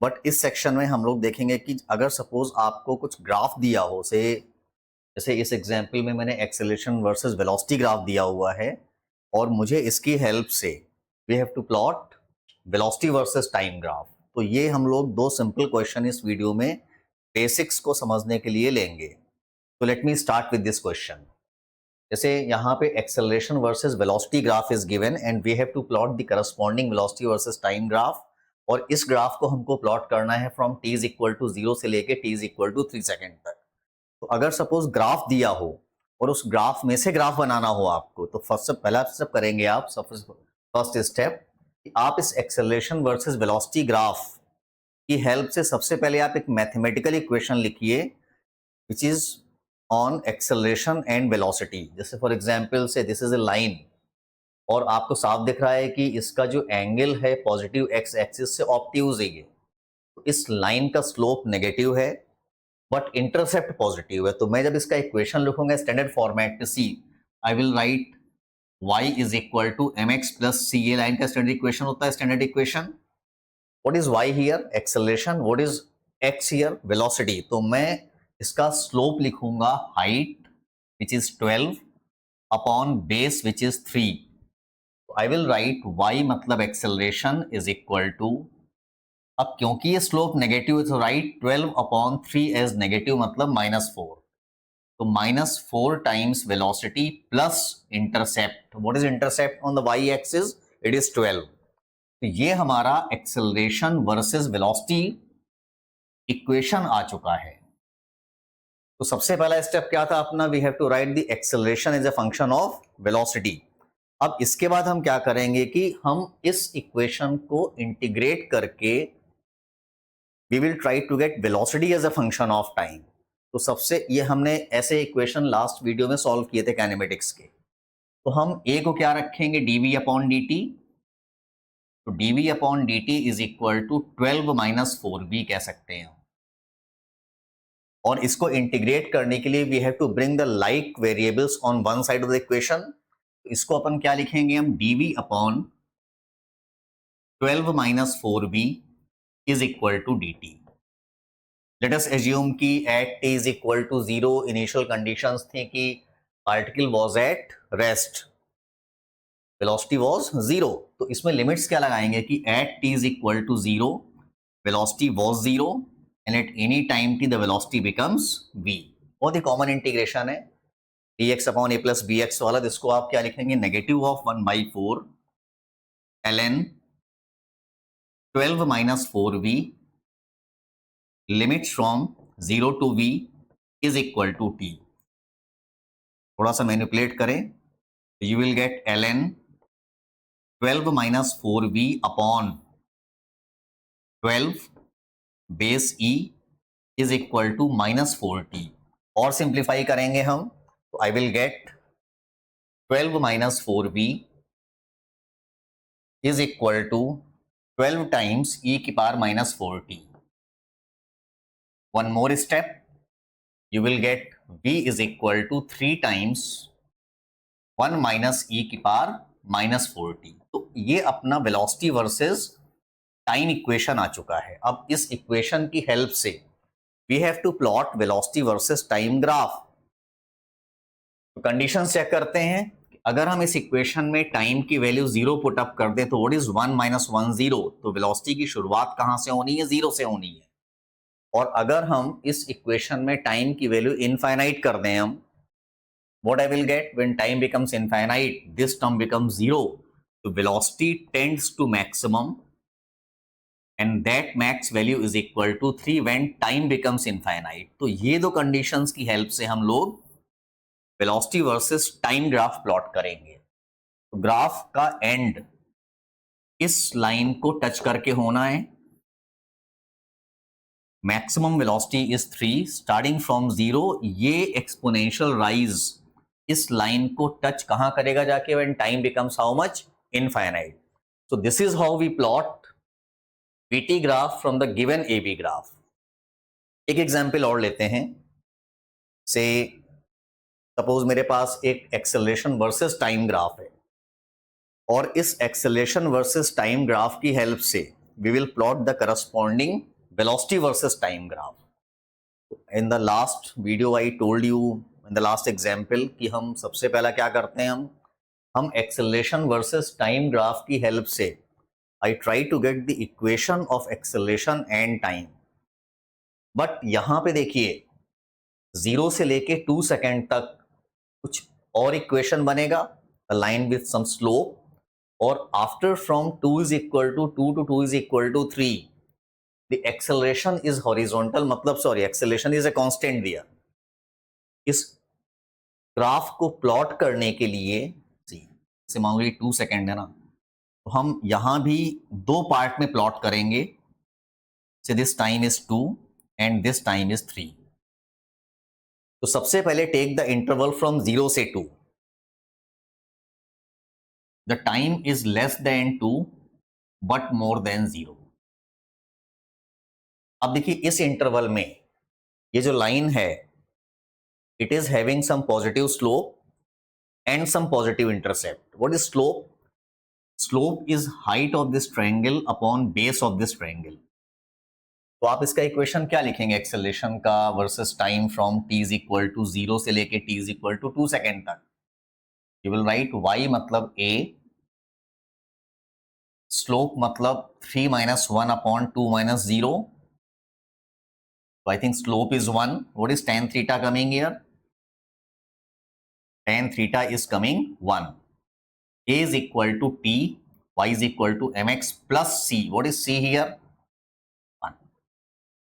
But इस section में हम लोग देखेंगे कि अगर सपोज आपको कुछ ग्राफ दिया हो, से जैसे इस एग्जाम्पल में मैंने एक्सेलरेशन वर्सेस वेलोसिटी ग्राफ दिया हुआ है और मुझे इसकी हेल्प से we have to plot velocity versus time graph. तो ये हम लोग दो सिंपल क्वेश्चन इस वीडियो में बेसिक्स को समझने के लिए लेंगे। तो let me start with this question. जैसे यहाँ पे acceleration versus velocity graph is given and we have to plot the corresponding velocity versus time graph, और इस ग्राफ को हमको प्लॉट करना है from t is equal to 0 से लेके t is equal to 3 second तक। तो अगर सपोज ग्राफ दिया हो और उस ग्राफ में से ग्राफ बनाना हो आपको, तो पहला स्टेप करेंगे आप, फर्स्ट स्टेप, आप इस एक्सेलरेशन वर्सेस वेलोसिटी ग्राफ की हेल्प से सबसे पहले आप एक मैथमेटिकल इक्वेशन लिखिए which is on acceleration and velocity. जैसे फॉर एग्जांपल से दिस इज ए लाइन और आपको साफ दिख रहा है कि इसका जो एंगल है पॉजिटिव एक्स एक्सिस से ऑब्ट्यूज है ये, तो इस लाइन का स्लोप नेगेटिव है बट इंटरसेप्ट पॉजिटिव है। तो मैं जब इसका इक्वेशन लिखूंगा स्टैंडर्ड फॉर्मेट में, see I will write y is equal to m x plus c, ये लाइन का स्टैंडर्ड इक्वेशन होता है, standard equation. What is y here? Acceleration. What is x here? Velocity. तो मैं इसका स्लोप लिखूंगा height which is 12 upon base which is 3। I will write y मतलब acceleration is equal to, अब क्योंकि ये स्लोप नेगेटिव है तो राइट 12 अपॉन 3 एज नेगेटिव मतलब -4। तो -4 times velocity plus intercept. What is intercept on the y axis? It is 12। तो ये हमारा एक्सेलरेशन वर्सेस वेलोसिटी इक्वेशन आ चुका है। तो सबसे पहला स्टेप क्या था अपना? We have to write the acceleration as a function of velocity. अब इसके बाद हम क्या करेंगे कि हम इस इक्वेशन को इंटीग्रेट करके we will try to get velocity as a function of time. तो सबसे ये हमने ऐसे इक्वेशन लास्ट वीडियो में सॉल्व किए थे काइनेमेटिक्स के। तो हम ए को क्या रखेंगे? dv upon dt। तो dv upon dt is equal to 12 minus 4v कह सकते हैं। और इसको इंटीग्रेट करने के लिए we have to bring the like variables on one side of the equation. इसको अपन क्या लिखेंगे हम? dv upon 12 minus 4v is equal to dt। Let us assume कि at t is equal to 0 initial conditions थी कि particle was at rest, velocity was 0। तो इसमें लिमिट्स क्या लगाएंगे कि at t is equal to 0 velocity was 0 and at any time t the velocity becomes v। बहुत ही common integration है dx upon a plus bx वाला। जिसको आप क्या लिखेंगे? Negative of 1/4 ln 12 minus 4v limits from 0 to v is equal to t। थोड़ा सा manipulate करें, you will get ln 12 minus 4v upon 12 base e is equal to -4t। और simplify करेंगे हम तो I will get 12 minus 4v is equal to 12 times e की power -4t। One more step, you will get v is equal to 3 times 1 minus e की power -4t। तो ये अपना velocity versus time equation आ चुका है। अब इस इक्वेशन की हेल्प से we have to plot velocity versus time graph. तो कंडीशन चेक करते हैं। अगर हम इस इक्वेशन में टाइम की वैल्यू 0 पुट अप कर दें तो व्हाट इज 1 माइनस 1 0। तो वेलोसिटी की शुरुआत कहां से होनी है? 0 से होनी है। और अगर हम इस इक्वेशन में टाइम की वैल्यू इनफाइनाइट कर दें हम, what I will get when time becomes infinite? This term becomes 0. So velocity tends to maximum and that max value is equal to 3 when time becomes infinite। तो ये दो conditions की help से हम लोग velocity versus time graph plot करेंगे। तो graph का एंड इस लाइन को टच करके होना है। Maximum velocity is 3 starting from 0। ये एक्सपोनेंशियल राइज इस लाइन को टच कहां करेगा जाके? When time becomes how much? Infinite. So this is how we plot VT graph from the given AB graph. एक एग्जांपल और लेते हैं। से सपोज मेरे पास एक एक्सेलरेशन वर्सेस टाइम ग्राफ है और इस एक्सेलरेशन वर्सेस टाइम ग्राफ की हेल्प से we will plot the corresponding velocity versus time graph. In the last video I told you in the last example कि हम सबसे पहला क्या करते हैं, हम acceleration versus time graph की help से I try to get the equation of acceleration and time. But यहां पे देखिए 0 से लेके 2 सेकेंड तक कुछ और इक्वेशन बनेगा, a line with some slope, और after from 2 is equal to 2 to 2 is equal to 3 the acceleration is horizontal, मतलब sorry acceleration is a constant दिया. इस ग्राफ को प्लॉट करने के लिए से मान लो ये 2 सेकेंड है ना, तो हम यहां भी दो पार्ट में प्लॉट करेंगे. से this time is 2 and this time is 3. तो सबसे पहले टेक द इंटरवल फ्रॉम 0 से 2. The time is less than 2 but more than 0. अब देखिए इस इंटरवल में ये जो लाइन है it is having some positive slope and some positive intercept. What is slope? Slope is height of this triangle upon base of this triangle. तो आप इसका इक्वेशन क्या लिखेंगे एक्सेलरेशन का versus time from t is equal to 0 से लेके t is equal to 2 second तक. You will write y मतलब a, स्लोप मतलब 3 minus 1 upon 2 minus 0. So I think slope is 1. What is tan theta coming here? Tan theta is coming 1. A is equal to t, y is equal to mx plus c. What is c here? 1.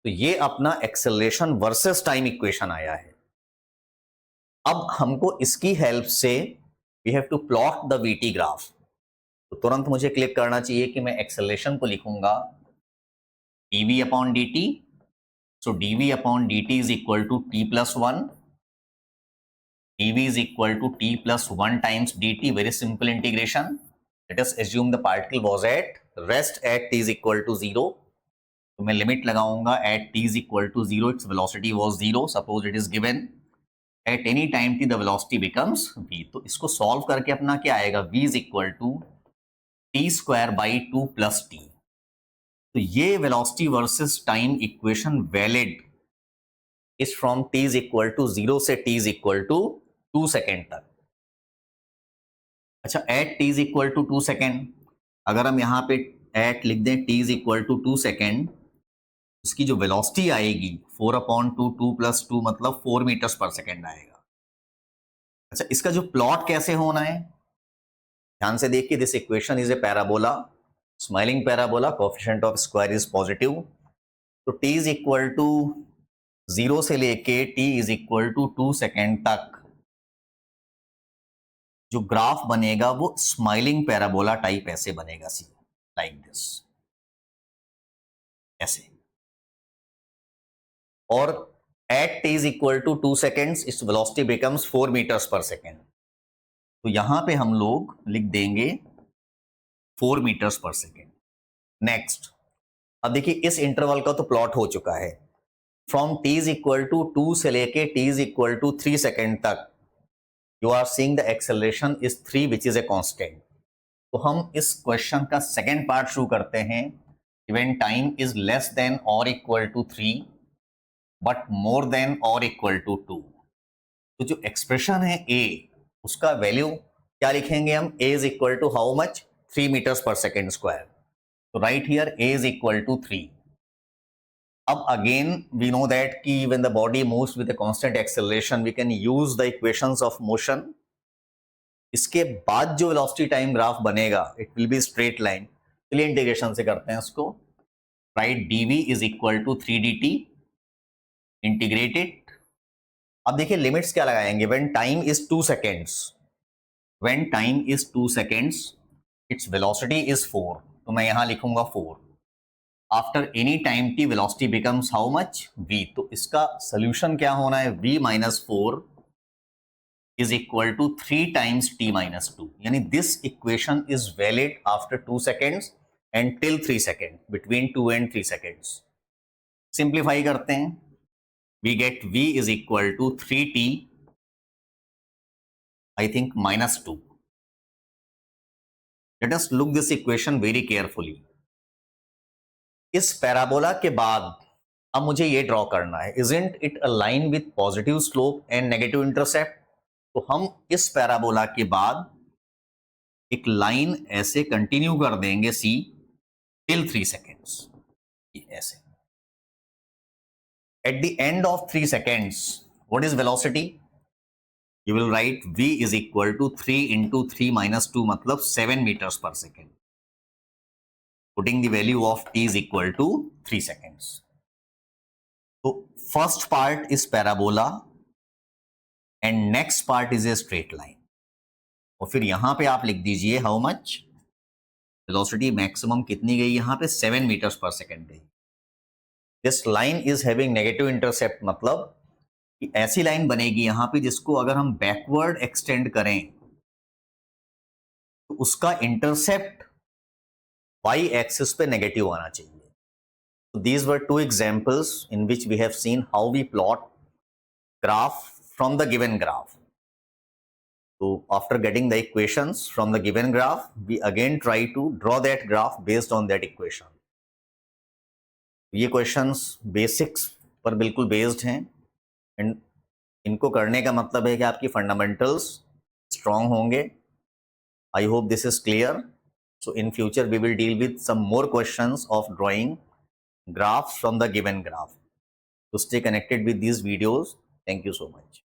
तो ये अपना acceleration versus time equation आया है. अब हमको इसकी help से we have to plot the VT graph. तो तुरंत मुझे क्लिक करना चाहिए कि मैं एक्सेलरेशन को लिखूंगा dv upon dt. So dv upon dt is equal to t plus 1. dv is equal to t plus 1 times dt. Very simple integration. Let us assume the particle was at rest at t is equal to 0. तो मैं limit लगाऊंगा at t is equal to 0. Its velocity was 0. Suppose it is given at any time t the velocity becomes v. तो इसको solve करके अपना क्या आएगा, v is equal to t square by 2 plus t. तो ये velocity versus time equation valid is from t is equal to 0 से t is equal to 2 second तक. अच्छा, at t is equal to 2 second, अगर हम यहां पे at लिख दें t is equal to 2 second, उसकी जो वेलोसिटी आएगी 4 अपॉन 2, 2 प्लस 2 मतलब 4 मीटर्स पर सेकेंड आएगा. अच्छा, इसका जो प्लॉट कैसे होना है ध्यान से देखिए. This equation is a parabola, smiling parabola, coefficient of square is positive. तो t इज इक्वल टू 0 से लेके t is equal to 2 second तक जो ग्राफ बनेगा वो स्माइलिंग पैराबोला टाइप ऐसे बनेगा. सी लाइक दिस ऐसे. और at t is equal to 2 seconds its velocity becomes 4 meters per second. तो यहां पे हम लोग लिख देंगे 4 मीटर्स पर सेकेंड. नेक्स्ट, अब देखिए इस इंटरवल का तो प्लॉट हो चुका है. From t is equal to 2 से लेके t is equal to 3 second तक you are seeing the acceleration is 3 which is a constant. तो हम इस क्वेश्चन का सेकेंड पार्ट शुरू करते हैं. when time is less than or equal to 3 but more than or equal to 2. तो जो एक्सप्रेशन है a उसका वैल्यू क्या लिखेंगे हम, a is equal to how much, 3 meters per second square. तो right here a is equal to 3. अब again we know that कि when the body moves with a constant acceleration we can use the equations of motion. इसके बाद जो velocity time graph बनेगा it will be straight line. चलिए integration से करते हैं इसको. Right, dv is equal to 3dt integrated. अब देखिए लिमिट्स क्या लगाएंगे. when time is 2 seconds, when time is 2 seconds its velocity is 4. तो मैं यहां लिखूंगा 4. After any time t velocity becomes how much, v. तो इसका सोल्यूशन क्या होना है, v minus 4 is equal to 3 times t minus 2. यानी this equation is valid after 2 seconds and till 3 second, between 2 and 3 seconds. Simplify करते हैं, we get v is equal to 3t I think minus 2. Let us look this equation very carefully. इस parabola के बाद अब मुझे ये draw करना है, isn't it a line with positive slope and negative intercept. तो हम इस पैराबोला के बाद एक लाइन ऐसे कंटिन्यू कर देंगे सी टिल 3 सेकेंड्स, ऐसे। At the end of 3 seconds, what is velocity? You will write v is equal to 3 into 3 minus 2, मतलब 7 meters per second. Putting the value of t is equal to 3 seconds. So first part is parabola and next part is a straight line. और फिर यहां पे आप लिख दीजिए how much velocity maximum कितनी गई, यहां पे 7 meters per second गई। This line is having negative intercept, मतलब कि ऐसी लाइन बनेगी यहां पे जिसको अगर हम बैकवर्ड एक्सटेंड करें तो उसका इंटरसेप्ट वाई एक्सिस पे नेगेटिव आना चाहिए। So these were two examples in which we have seen how we plot graph from the given graph. So after getting the equations from the given graph, we again try to draw that graph based on that equation. ये questions basics पर बिल्कुल based हैं and इनको करने का मतलब है कि आपकी फंडामेंटल्स स्ट्रांग होंगे। I hope this is clear. So in future we will deal with some more questions of drawing graphs from the given graph. To stay connected with these videos, thank you so much.